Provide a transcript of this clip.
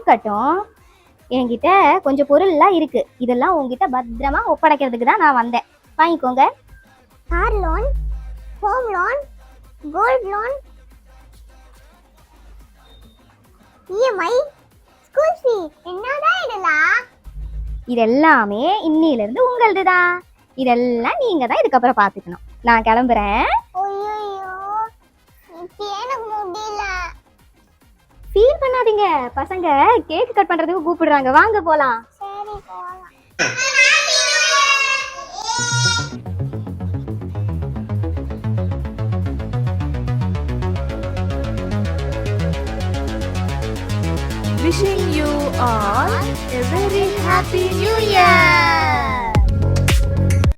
இருக்கட்டும், என்கிட்ட கொஞ்சம் பொருள்லாம் இருக்கு. இதெல்லாம் உங்ககிட்ட பத்திரமா ஒப்படைக்கிறதுக்கு தான் நான் வந்தேன். வாங்கிக்கோங்க. Car loan, home loan, gold loan, EMI, school fee, என்னதான் இதெல்லாம்? இதெல்லாமே இன்னிலிருந்து உங்களது தான். இதெல்லாம் நீங்க தான் இதுக்கப்புறம் பார்த்துக்கணும். நான் கிளம்புறேன். ஐயோ, இப்போ எனக்கு முடியல. ஃபீல் பண்ணாதீங்க. பசங்க கேக் கட் பண்றதுக்கு கூப்பிடுறாங்க. வாங்க போலாம். சரி போலாம். Wishing you all a very happy new year.